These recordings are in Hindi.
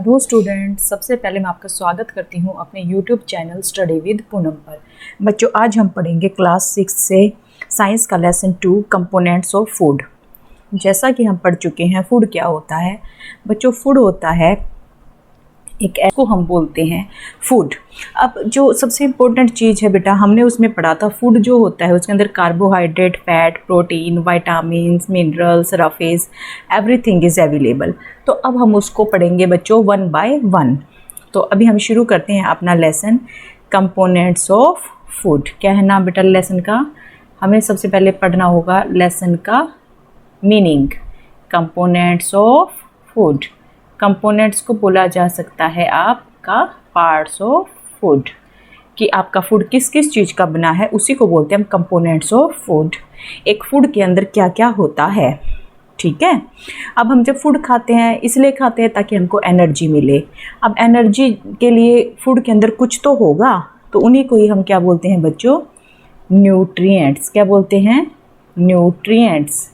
हेलो स्टूडेंट, सबसे पहले मैं आपका स्वागत करती हूँ अपने YouTube channel study with Poonam पर। बच्चों, आज हम पढ़ेंगे क्लास 6 से साइंस का लेसन 2 कंपोनेंट्स ऑफ फूड। जैसा कि हम पढ़ चुके हैं फूड क्या होता है। बच्चों, फूड होता है एक को हम बोलते हैं फूड। अब जो सबसे इम्पोर्टेंट चीज़ है बेटा, हमने उसमें पढ़ा था फूड जो होता है उसके अंदर carbohydrate, fat, protein, vitamins, minerals, roughage, everything is available. तो अब हम उसको पढ़ेंगे बच्चों 1 बाय 1। तो अभी हम शुरू करते हैं अपना लेसन कंपोनेंट्स ऑफ फूड। क्या है नाम बेटा लेसन का? हमें सबसे पहले पढ़ना होगा लेसन का meaning. Components of food, components को बोला जा सकता है आपका पार्ट्स ऑफ फूड, कि आपका फूड किस किस चीज़ का बना है उसी को बोलते हैं हम कंपोनेंट्स ऑफ फूड। एक फूड के अंदर क्या क्या होता है, ठीक है। अब हम जब फूड खाते हैं इसलिए खाते हैं ताकि हमको एनर्जी मिले। अब एनर्जी के लिए फूड के अंदर कुछ तो होगा, तो उन्हीं को ही हम क्या बोलते हैं बच्चों? न्यूट्रिएंट्स। क्या बोलते हैं? न्यूट्रिएंट्स।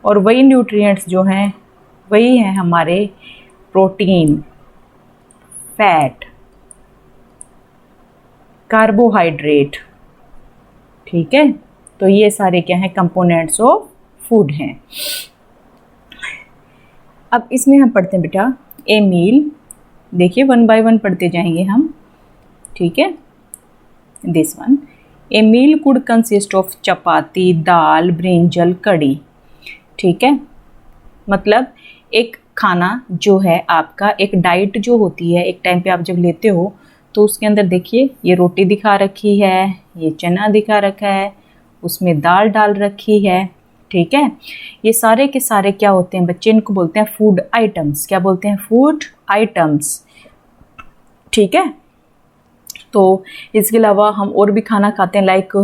और वही न्यूट्रिएंट्स जो हैं वही हैं हमारे प्रोटीन, फैट, कार्बोहाइड्रेट, ठीक है। तो ये सारे क्या हैं? कंपोनेंट्स ऑफ फूड हैं। अब इसमें हम पढ़ते हैं बेटा ए मील। देखिए 1 बाय 1 पढ़ते जाएंगे हम, ठीक है। This one, a meal could consist of chapati, dal, brinjal, kadhi, ठीक है। मतलब एक खाना जो है आपका, एक डाइट जो होती है एक टाइम पे आप जब लेते हो तो उसके अंदर देखिए ये रोटी दिखा रखी है, ये चना दिखा रखा है, उसमें दाल डाल रखी है, ठीक है। ये सारे के सारे क्या होते हैं बच्चे? इनको बोलते हैं फूड आइटम्स। क्या बोलते हैं? फूड आइटम्स, ठीक है। तो इसके अलावा हम और भी खाना खाते हैं, लाइक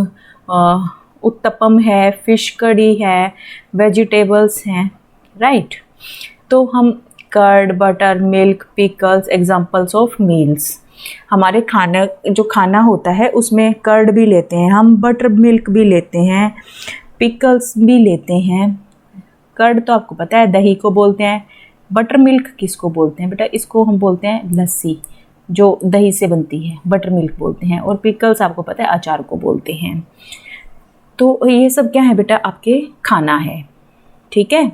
उत्तपम है, फिश कड़ी है, वेजिटेबल्स हैं, राइट। तो हम curd, butter, milk, pickles examples of meals. हमारे खाना जो खाना होता है उसमें कर्ड भी लेते हैं हम, बटर मिल्क भी लेते हैं, पिकल्स भी लेते हैं। कर्ड तो आपको पता है दही को बोलते हैं। बटर मिल्क किसको बोलते हैं बेटा? इसको हम बोलते हैं लस्सी जो दही से बनती है, बटर मिल्क बोलते हैं। और पिकल्स आपको पता है अचार को बोलते हैं। तो ये सब क्या है बेटा? आपके खाना है, ठीक है।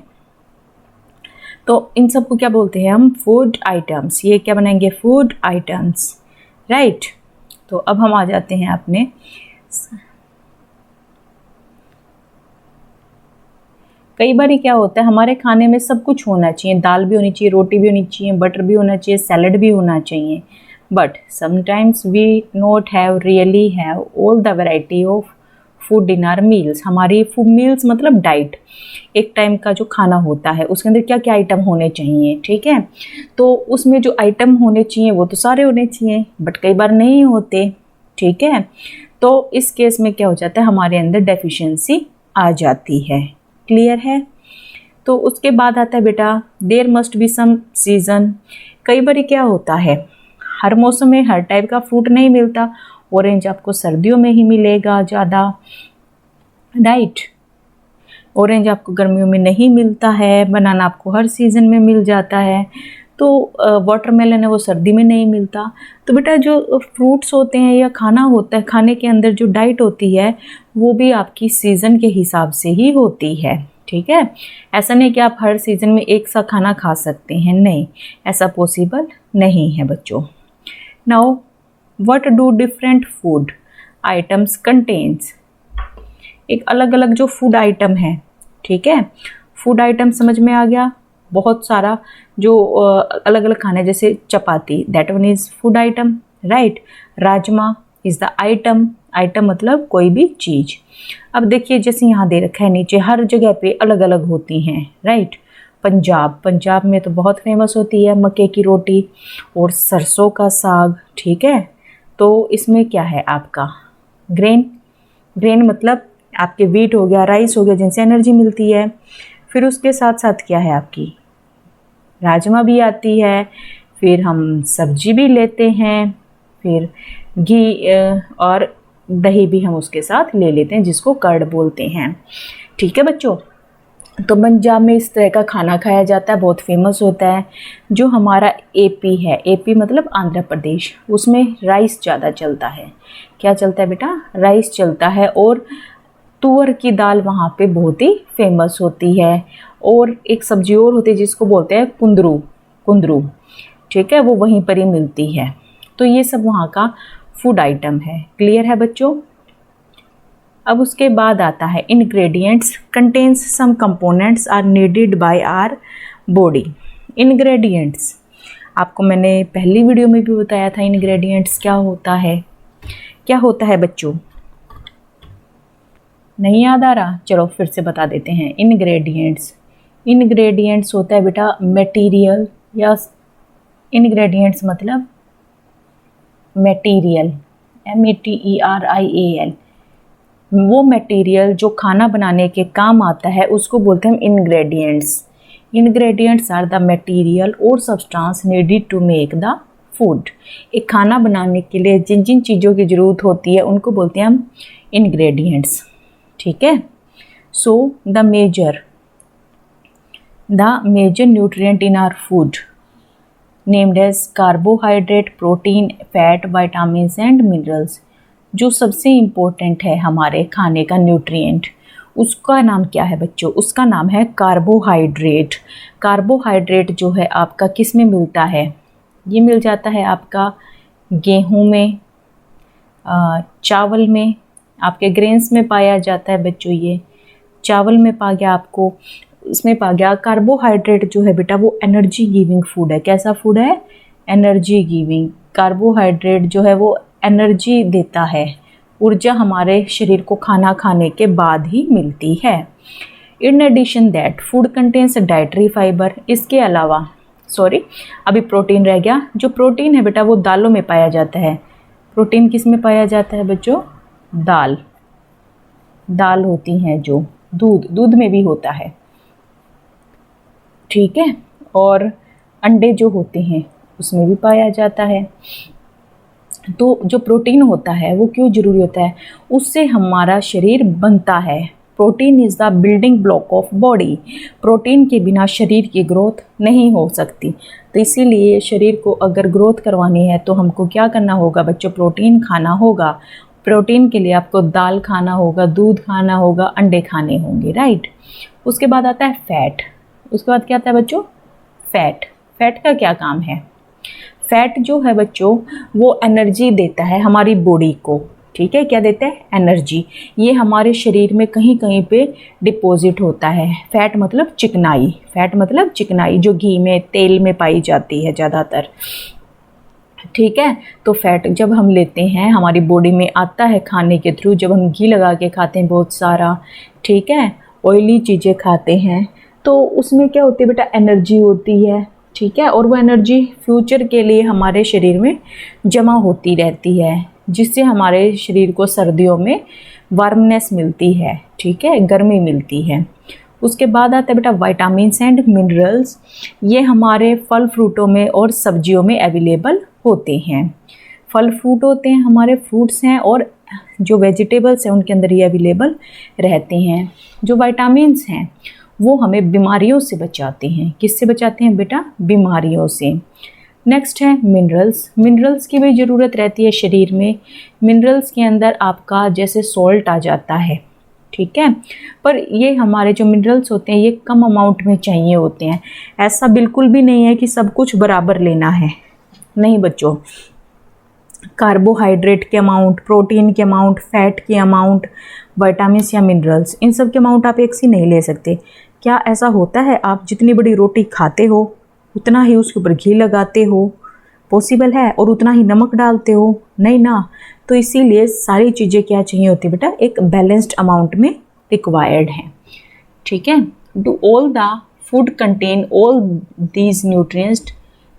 तो इन सब को क्या बोलते हैं हम? Food items. ये क्या बनाएंगे? Food items, right. तो अब हम आ जाते हैं अपने कई बार क्या होता है हमारे खाने में सब कुछ होना चाहिए, दाल भी होनी चाहिए, रोटी भी होनी चाहिए, बटर भी होना चाहिए, सैलड भी होना चाहिए, but sometimes we not have really have all the variety of food in our meals. हमारी फूड मील्स मतलब डाइट, एक टाइम का जो खाना होता है उसके अंदर क्या क्या आइटम होने चाहिए, ठीक है। तो उसमें जो आइटम होने चाहिए वो तो सारे होने चाहिए, बट कई बार नहीं होते, ठीक है। तो इस केस में क्या हो जाता है? हमारे अंदर डेफिशिएंसी आ जाती है। क्लियर है? तो उसके बाद आता है बेटा there must be some season. कई बार क्या होता है हर मौसम में हर टाइप का फ्रूट नहीं मिलता। ऑरेंज आपको सर्दियों में ही मिलेगा ज़्यादा, राइट। ऑरेंज आपको गर्मियों में नहीं मिलता है। बनाना आपको हर सीज़न में मिल जाता है। तो वाटरमेलन है वो सर्दी में नहीं मिलता। तो बेटा जो फ्रूट्स होते हैं या खाना होता है, खाने के अंदर जो डाइट होती है वो भी आपकी सीज़न के हिसाब से ही होती है, ठीक है। ऐसा नहीं कि आप हर सीज़न में एक सा खाना खा सकते हैं, नहीं, ऐसा पॉसिबल नहीं है बच्चों। Now what do different food items contains. एक अलग अलग जो फूड आइटम है, ठीक है। फूड आइटम समझ में आ गया। बहुत सारा जो अलग अलग खाने, जैसे चपाती, that one is food item, right. Rajma is the item. Item मतलब कोई भी चीज़। अब देखिए जैसे यहाँ दे रखा है नीचे, हर जगह पे अलग अलग होती हैं, राइट। पंजाब में तो बहुत फेमस होती है मक्के की रोटी और सरसों का साग, ठीक है। तो इसमें क्या है आपका? ग्रेन। ग्रेन मतलब आपके व्हीट हो गया, राइस हो गया, जिनसे एनर्जी मिलती है। फिर उसके साथ साथ क्या है आपकी? राजमा भी आती है। फिर हम सब्जी भी लेते हैं, फिर घी और दही भी हम उसके साथ ले लेते हैं, जिसको कर्ड बोलते हैं, ठीक है बच्चों। तो पंजाब में इस तरह का खाना खाया जाता है, बहुत फेमस होता है। जो हमारा एपी है, एपी मतलब आंध्र प्रदेश, उसमें राइस ज़्यादा चलता है। क्या चलता है बेटा? राइस चलता है। और तुअर की दाल वहाँ पे बहुत ही फेमस होती है। और एक सब्जी और होती है जिसको बोलते हैं कुंदरू, कुंदरू, ठीक है, वो वहीं पर ही मिलती है। तो ये सब वहाँ का फूड आइटम है। क्लियर है बच्चों? अब उसके बाद आता है ingredients. Contains some components are needed by our body. Ingredients आपको मैंने पहली वीडियो में भी बताया था, इंग्रेडिएंट्स क्या होता है। क्या होता है बच्चों? नहीं याद आ रहा? चलो फिर से बता देते हैं। इंग्रेडिएंट्स, इंग्रेडिएंट्स होता है बेटा मटेरियल, या इंग्रेडिएंट्स मतलब मटेरियल, METERIAL। वो मटेरियल जो खाना बनाने के काम आता है उसको बोलते हैं हम ingredients. Ingredients are the material और substance needed to make the food. एक खाना बनाने के लिए जिन जिन चीज़ों की ज़रूरत होती है उनको बोलते हैं हम इंग्रेडिएंट्स, ठीक है। So the major nutrient in our food named as carbohydrate, protein, fat, vitamins and minerals. जो सबसे इम्पोर्टेंट है हमारे खाने का न्यूट्रिएंट, उसका नाम क्या है बच्चों? उसका नाम है कार्बोहाइड्रेट। कार्बोहाइड्रेट जो है आपका किस में मिलता है? ये मिल जाता है आपका गेहूं में, चावल में, आपके ग्रेन्स में पाया जाता है बच्चों। ये चावल में पा गया, आपको इसमें पा गया। कार्बोहाइड्रेट जो है बेटा वो एनर्जी गिविंग फूड है। कैसा फूड है? Energy giving. कार्बोहाइड्रेट जो है वो एनर्जी देता है, ऊर्जा हमारे शरीर को खाना खाने के बाद ही मिलती है। In addition that food contains dietary fibre. इसके अलावा अभी प्रोटीन रह गया। जो प्रोटीन है बेटा वो दालों में पाया जाता है। प्रोटीन किस में पाया जाता है बच्चों? दाल, दाल होती हैं जो, दूध में भी होता है, ठीक है। और अंडे जो होते हैं उसमें भी पाया जाता है। तो जो प्रोटीन होता है वो क्यों ज़रूरी होता है? उससे हमारा शरीर बनता है। Protein is the building block of body. Protein के बिना शरीर की ग्रोथ नहीं हो सकती। तो इसीलिए शरीर को अगर ग्रोथ करवानी है तो हमको क्या करना होगा बच्चों? प्रोटीन खाना होगा। प्रोटीन के लिए आपको दाल खाना होगा, दूध खाना होगा, अंडे खाने होंगे, राइट। उसके बाद आता है फैट। उसके बाद क्या आता है बच्चों? फैट। फैट का क्या काम है? फैट जो है बच्चों वो एनर्जी देता है हमारी बॉडी को, ठीक है। क्या देता है? एनर्जी। ये हमारे शरीर में कहीं कहीं पे डिपॉजिट होता है। फैट मतलब चिकनाई, फैट मतलब चिकनाई जो घी में, तेल में पाई जाती है ज़्यादातर, ठीक है। तो फैट जब हम लेते हैं हमारी बॉडी में आता है खाने के थ्रू। जब हम घी लगा के खाते हैं बहुत सारा, ठीक है, ऑयली चीज़ें खाते हैं, तो उसमें क्या होती है बेटा? एनर्जी होती है, ठीक है। और वो एनर्जी फ्यूचर के लिए हमारे शरीर में जमा होती रहती है, जिससे हमारे शरीर को सर्दियों में वार्मनेस मिलती है, ठीक है, गर्मी मिलती है। उसके बाद आता है बेटा विटामिन्स एंड मिनरल्स। ये हमारे फल फ्रूटों में और सब्जियों में अवेलेबल होते हैं। फल फ्रूट होते हैं हमारे, फ्रूट्स हैं, और जो वेजिटेबल्स हैं उनके अंदर ये अवेलेबल रहते हैं। जो विटामिन्स हैं वो हमें बीमारियों से बचाते हैं। किससे बचाते हैं बेटा? बीमारियों से। नेक्स्ट है मिनरल्स। मिनरल्स की भी ज़रूरत रहती है शरीर में। मिनरल्स के अंदर आपका जैसे सॉल्ट आ जाता है, ठीक है, पर ये हमारे जो मिनरल्स होते हैं ये कम अमाउंट में चाहिए होते हैं। ऐसा बिल्कुल भी नहीं है कि सब कुछ बराबर लेना है, नहीं बच्चों। कार्बोहाइड्रेट के अमाउंट, प्रोटीन के अमाउंट, फैट के अमाउंट, विटामिन्स या मिनरल्स, इन सब के अमाउंट आप एक सी नहीं ले सकते। क्या ऐसा होता है आप जितनी बड़ी रोटी खाते हो उतना ही उसके ऊपर घी लगाते हो? पॉसिबल है? और उतना ही नमक डालते हो? नहीं ना। तो इसीलिए सारी चीज़ें क्या चाहिए होती है बेटा? एक बैलेंस्ड अमाउंट में रिक्वायर्ड है, ठीक है। Do all the food contain all these nutrients.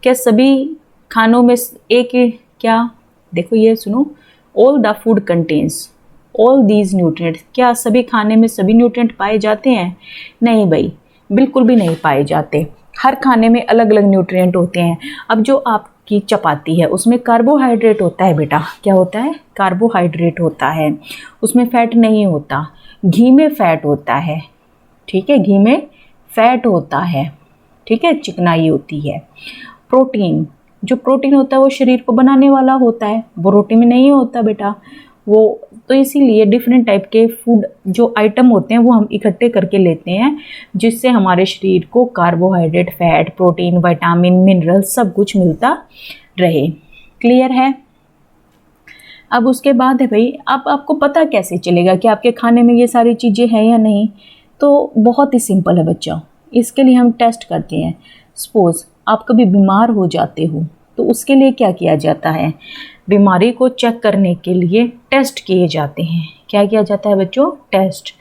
क्या सभी खानों में एक, क्या देखो ये सुनो, all the food contains all these nutrients. क्या सभी खाने में सभी न्यूट्रिएंट पाए जाते हैं? नहीं भाई, बिल्कुल भी नहीं पाए जाते। हर खाने में अलग अलग न्यूट्रिएंट होते हैं। अब जो आपकी चपाती है उसमें कार्बोहाइड्रेट होता है बेटा। क्या होता है? कार्बोहाइड्रेट होता है, उसमें फैट नहीं होता। घी में फैट होता है, ठीक है, घी में फैट होता है, ठीक है, चिकनाई होती है। प्रोटीन, जो प्रोटीन होता है वो शरीर को बनाने वाला होता है, वो रोटी में नहीं होता बेटा वो। तो इसीलिए डिफरेंट टाइप के फूड जो आइटम होते हैं वो हम इकट्ठे करके लेते हैं, जिससे हमारे शरीर को carbohydrate, fat, protein, vitamin, mineral सब कुछ मिलता रहे। क्लियर है? अब उसके बाद है भाई, अब आपको पता कैसे चलेगा कि आपके खाने में ये सारी चीज़ें हैं या नहीं? तो बहुत ही सिंपल है बच्चों, इसके लिए हम टेस्ट करते हैं। सपोज आप कभी बीमार हो जाते हो तो उसके लिए क्या किया जाता है? बीमारी को चेक करने के लिए टेस्ट किए जाते हैं। क्या किया जाता है बच्चों? टेस्ट।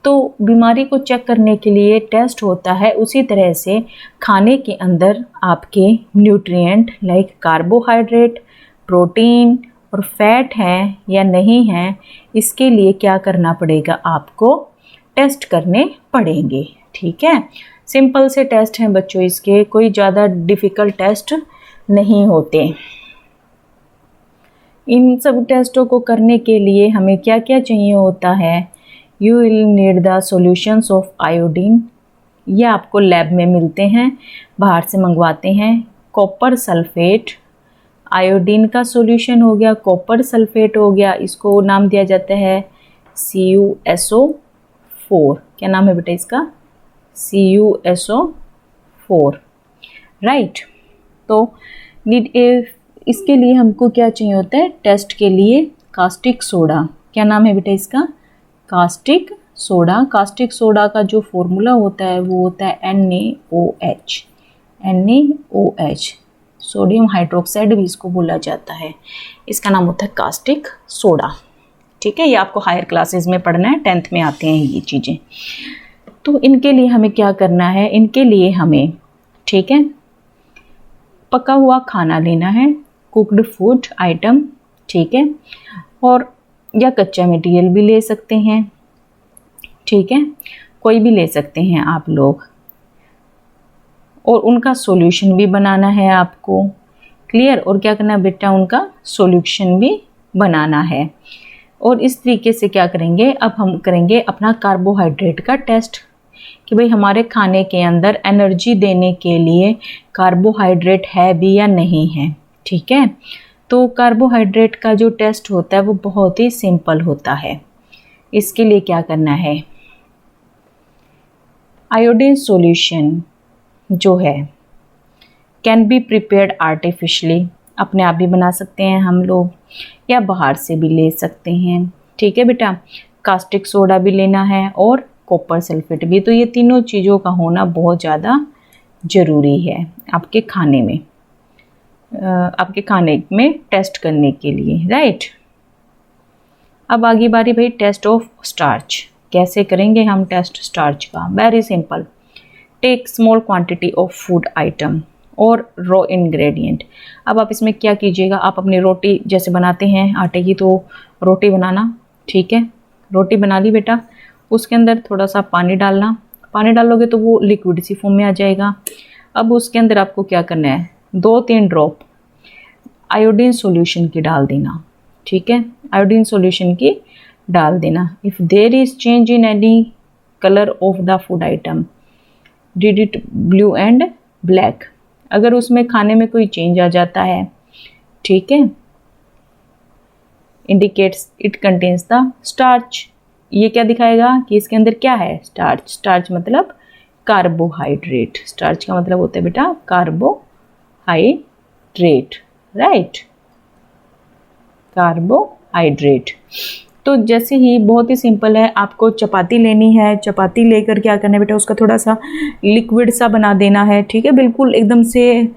तो बीमारी को चेक करने के लिए टेस्ट होता है। उसी तरह से खाने के अंदर आपके न्यूट्रिएंट लाइक कार्बोहाइड्रेट, प्रोटीन और फैट है या नहीं है, इसके लिए क्या करना पड़ेगा? आपको टेस्ट करने पड़ेंगे। ठीक है, सिंपल से टेस्ट हैं बच्चों, इसके कोई ज़्यादा डिफ़िकल्ट टेस्ट नहीं होते। इन सब टेस्टों को करने के लिए हमें क्या क्या चाहिए होता है? You will need the solutions of iodine. ये आपको लैब में मिलते हैं, बाहर से मंगवाते हैं। कॉपर सल्फेट, आयोडीन का सॉल्यूशन हो गया, कॉपर सल्फेट हो गया, इसको नाम दिया जाता है CuSO4। क्या नाम है बेटा इसका? CuSO4, right. तो इसके लिए हमको क्या चाहिए होता है? टेस्ट के लिए कास्टिक सोडा। क्या नाम है बेटा इसका? Caustic soda. कास्टिक सोडा का जो फॉर्मूला होता है वो होता है NaOH। NaOH, सोडियम हाइड्रोक्साइड भी इसको बोला जाता है। इसका नाम होता है कास्टिक सोडा। ठीक है, ये आपको हायर क्लासेस में पढ़ना है, 10th में आते हैं ये चीज़ें। तो इनके लिए हमें क्या करना है? इनके लिए हमें, ठीक है, पका हुआ खाना लेना है, कुक्ड फूड आइटम, ठीक है, और या कच्चा मटेरियल भी ले सकते हैं, ठीक है, कोई भी ले सकते हैं आप लोग, और उनका सॉल्यूशन भी बनाना है आपको। क्लियर? और क्या करना है बेटा? उनका सॉल्यूशन भी बनाना है। और इस तरीके से क्या करेंगे? अब हम करेंगे अपना कार्बोहाइड्रेट का टेस्ट कि भाई हमारे खाने के अंदर एनर्जी देने के लिए कार्बोहाइड्रेट है भी या नहीं है। ठीक है, तो कार्बोहाइड्रेट का जो टेस्ट होता है वो बहुत ही सिंपल होता है। इसके लिए क्या करना है? आयोडीन सॉल्यूशन जो है कैन बी प्रिपेयर्ड आर्टिफिशियली, अपने आप भी बना सकते हैं हम लोग, या बाहर से भी ले सकते हैं। ठीक है बेटा, कास्टिक सोडा भी लेना है और कॉपर सल्फेट भी। तो ये तीनों चीज़ों का होना बहुत ज़्यादा ज़रूरी है आपके खाने में टेस्ट करने के लिए, राइट। अब आगे बारी भाई टेस्ट ऑफ स्टार्च। कैसे करेंगे हम टेस्ट स्टार्च का? Very simple. Take small quantity of food item और रॉ इंग्रेडिएंट। अब आप इसमें क्या कीजिएगा? आप अपनी रोटी जैसे बनाते हैं आटे की, तो रोटी बनाना, ठीक है, रोटी बना ली बेटा, उसके अंदर थोड़ा सा पानी डालना। पानी डालोगे तो वो लिक्विड सी फॉर्म में आ जाएगा। अब उसके अंदर आपको क्या करना है? 2-3 ड्रॉप आयोडीन सॉल्यूशन की डाल देना। ठीक है, आयोडीन सॉल्यूशन की डाल देना। If there is change in any colour of the food item, did it blue and black, अगर उसमें खाने में कोई चेंज आ जाता है, ठीक है, indicates it contains the starch. ये क्या दिखाएगा कि इसके अंदर क्या है? स्टार्च। स्टार्च मतलब कार्बोहाइड्रेट। स्टार्च का मतलब होता है बेटा कार्बोहाइड्रेट, राइट, कार्बोहाइड्रेट। तो जैसे ही, बहुत ही सिंपल है, आपको चपाती लेनी है, चपाती लेकर क्या करना है बेटा? उसका थोड़ा सा लिक्विड सा बना देना है। ठीक है, बिल्कुल एकदम से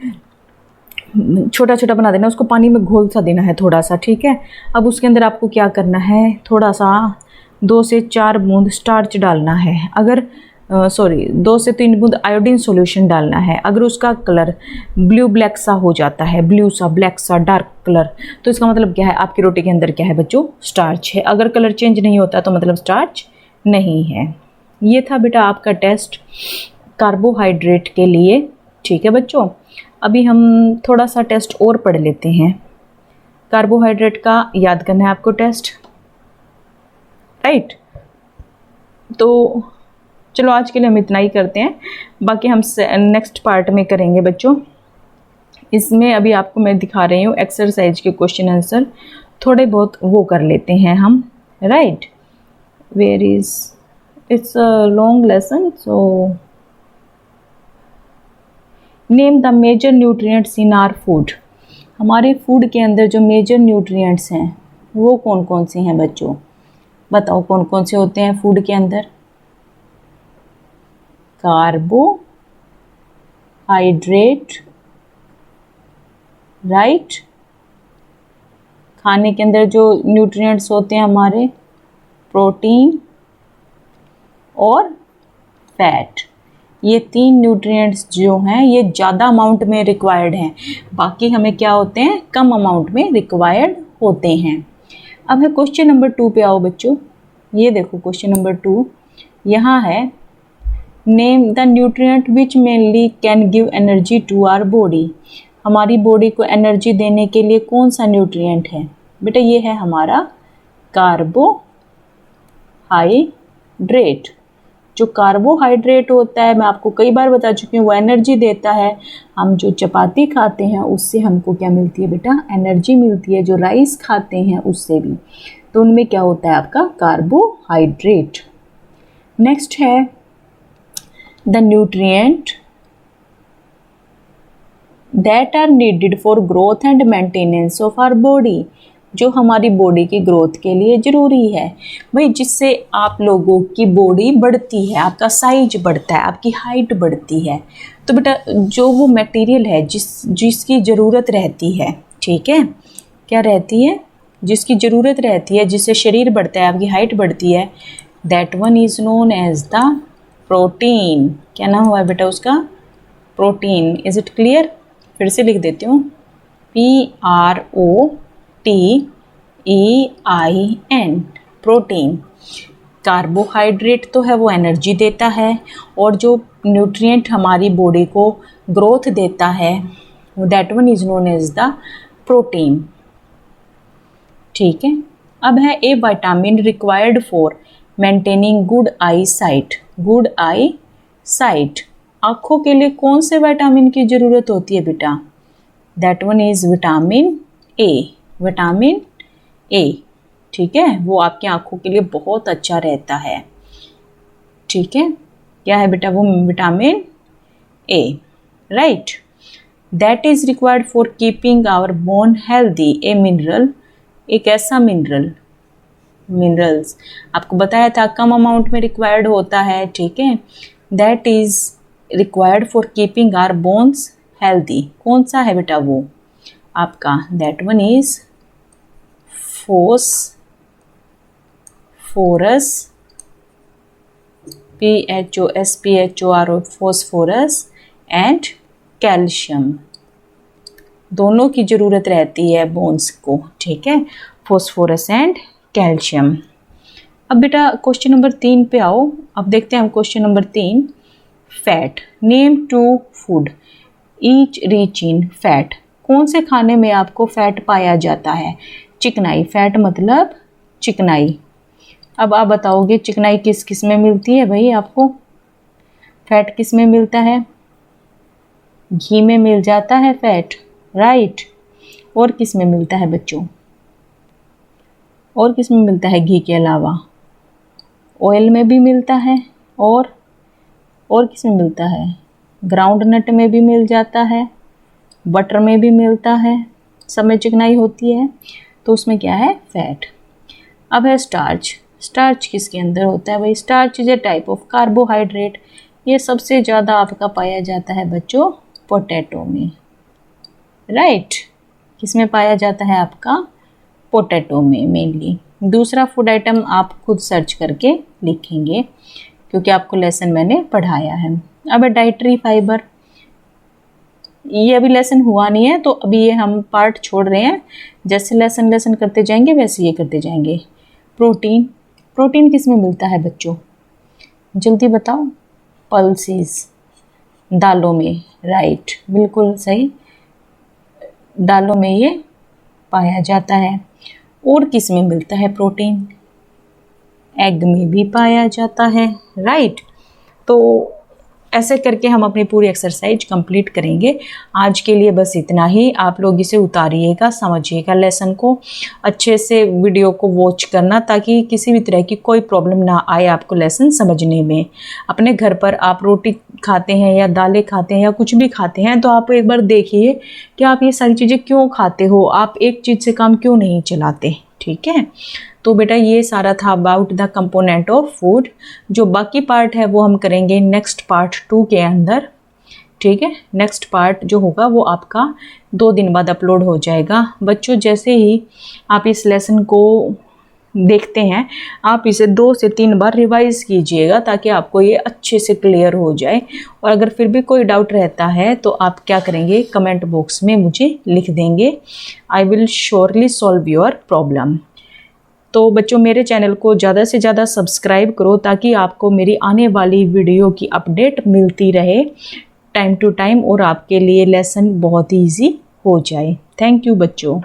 छोटा छोटा बना देना, उसको पानी में घोल सा देना है थोड़ा सा। ठीक है, अब उसके अंदर आपको क्या करना है? थोड़ा सा 2 से 4 बूंद स्टार्च डालना है। अगर 2 से 3 बूंद आयोडीन सॉल्यूशन डालना है। अगर उसका कलर ब्लू ब्लैक सा हो जाता है, ब्लू सा, ब्लैक सा, डार्क कलर, तो इसका मतलब क्या है? आपकी रोटी के अंदर क्या है बच्चों? स्टार्च है। अगर कलर चेंज नहीं होता तो मतलब स्टार्च नहीं है। ये था बेटा आपका टेस्ट कार्बोहाइड्रेट के लिए। ठीक है बच्चों, अभी हम थोड़ा सा टेस्ट और पढ़ लेते हैं। कार्बोहाइड्रेट का याद करना है आपको टेस्ट, राइट। तो चलो आज के लिए हम इतना ही करते हैं, बाकी हम नेक्स्ट पार्ट में करेंगे बच्चों। इसमें अभी आपको मैं दिखा रही हूँ एक्सरसाइज के क्वेश्चन आंसर, थोड़े बहुत वो कर लेते हैं हम, right. Where is, it's a long lesson, so name the major nutrients in our food. हमारे फूड के अंदर जो मेजर न्यूट्रिएंट्स हैं वो कौन कौन से हैं बच्चों, बताओ कौन कौन से होते हैं फूड के अंदर। Carbohydrate, right. खाने के अंदर जो न्यूट्रिएंट्स होते हैं हमारे, प्रोटीन और फैट। ये 3 न्यूट्रिएंट्स जो हैं ये ज़्यादा अमाउंट में रिक्वायर्ड हैं, बाकी हमें क्या होते हैं, कम अमाउंट में रिक्वायर्ड होते हैं। अब है क्वेश्चन नंबर 2 पे आओ बच्चों। ये देखो क्वेश्चन नंबर 2 यहाँ है, name the nutrient which mainly can give energy to our body. हमारी बॉडी को एनर्जी देने के लिए कौन सा न्यूट्रिएंट है बेटा, ये है हमारा कार्बोहाइड्रेट। जो कार्बोहाइड्रेट होता है, मैं आपको कई बार बता चुकी हूँ, वो एनर्जी देता है। हम जो चपाती खाते हैं उससे हमको क्या मिलती है बेटा, एनर्जी मिलती है। जो राइस खाते हैं उससे भी, तो उनमें क्या होता है आपका कार्बोहाइड्रेट। नेक्स्ट है the nutrient that are needed for growth and maintenance of our body. जो हमारी बॉडी की ग्रोथ के लिए ज़रूरी है भाई, जिससे आप लोगों की बॉडी बढ़ती है, आपका साइज बढ़ता है, आपकी हाइट बढ़ती है। तो बेटा जो वो मटेरियल है जिसकी ज़रूरत रहती है, ठीक है, क्या रहती है, जिसकी ज़रूरत रहती है, जिससे शरीर बढ़ता है, आपकी हाइट बढ़ती है, that one is known as the protein. क्या नाम हुआ है बेटा उसका, प्रोटीन। इज़ इट क्लियर, फिर से लिख देती हूँ, PROTEIN, प्रोटीन। कार्बोहाइड्रेट तो है वो एनर्जी देता है, और जो न्यूट्रिएंट हमारी बॉडी को ग्रोथ देता है that one is known as the protein, ठीक है। अब है a vitamin required for maintaining good eyesight. Good eyesight, आँखों के लिए कौन से विटामिन की ज़रूरत होती है बेटा, that one is vitamin A. Vitamin A, ठीक है, वो आपकी आँखों के लिए बहुत अच्छा रहता है, ठीक है। क्या है बेटा वो, vitamin A, right. That is required for keeping our bone healthy. A mineral, एक ऐसा मिनरल्स आपको बताया था कम अमाउंट में रिक्वायर्ड होता है, ठीक है। That is required for keeping our bones healthy. कौन सा है बेटा वो आपका, that one is phosphorus, PHOS, phosphorus and calcium. दोनों की ज़रूरत रहती है बोन्स को, ठीक है, फॉस्फोरस एंड कैल्शियम। अब बेटा क्वेश्चन नंबर 3 पे आओ। अब देखते हैं हम question number 3, fat. Name 2 food each rich in fat. कौन से खाने में आपको फैट पाया जाता है, चिकनाई। फैट मतलब चिकनाई। अब आप बताओगे चिकनाई किस किस में मिलती है भाई, आपको फैट किस में मिलता है, घी में मिल जाता है फैट, राइट। और किस में मिलता है बच्चों, और किस में मिलता है घी के अलावा, ऑयल में भी मिलता है, और किस में मिलता है, ग्राउंड नट में भी मिल जाता है, बटर में भी मिलता है, सब में चिकनाई होती है, तो उसमें क्या है, फैट। अब है स्टार्च। स्टार्च किसके अंदर होता है भाई, starch is a type of carbohydrate. ये सबसे ज़्यादा आपका पाया जाता है बच्चों पोटैटो में, राइट। किस में पाया जाता है आपका, पोटैटो में मेनली। दूसरा फूड आइटम आप खुद सर्च करके लिखेंगे, क्योंकि आपको लेसन मैंने पढ़ाया है। अब है डाइटरी फाइबर। ये अभी लेसन हुआ नहीं है, तो अभी ये हम पार्ट छोड़ रहे हैं, जैसे लेसन करते जाएंगे वैसे ये करते जाएंगे। प्रोटीन, प्रोटीन किस में मिलता है बच्चों, जल्दी बताओ, पल्सेस, दालों में, राइट, बिल्कुल सही, दालों में ये पाया जाता है। और किस में मिलता है प्रोटीन, एग में भी पाया जाता है, राइट। तो ऐसे करके हम अपनी पूरी एक्सरसाइज कंप्लीट करेंगे। आज के लिए बस इतना ही। आप लोग इसे उतारिएगा, समझिएगा लेसन को, अच्छे से वीडियो को वॉच करना ताकि किसी भी तरह की कोई प्रॉब्लम ना आए आपको लेसन समझने में। अपने घर पर आप रोटी खाते हैं या दालें खाते हैं या कुछ भी खाते हैं तो आप एक बार देखिए कि आप ये सारी चीज़ें क्यों खाते हो, आप एक चीज़ से काम क्यों नहीं चलाते। ठीक है, तो बेटा ये सारा था about the component of food. जो बाकी पार्ट है वो हम करेंगे नेक्स्ट पार्ट 2 के अंदर। ठीक है, नेक्स्ट पार्ट जो होगा वो आपका 2 दिन बाद अपलोड हो जाएगा। बच्चों जैसे ही आप इस लेसन को देखते हैं आप इसे 2 से 3 बार रिवाइज़ कीजिएगा ताकि आपको ये अच्छे से क्लियर हो जाए। और अगर फिर भी कोई डाउट रहता है तो आप क्या करेंगे, कमेंट बॉक्स में मुझे लिख देंगे। I will surely solve your problem. तो बच्चों मेरे चैनल को ज़्यादा से ज़्यादा सब्सक्राइब करो ताकि आपको मेरी आने वाली वीडियो की अपडेट मिलती रहे टाइम टू टाइम और आपके लिए लेसन बहुत ईजी हो जाए। थैंक यू बच्चों।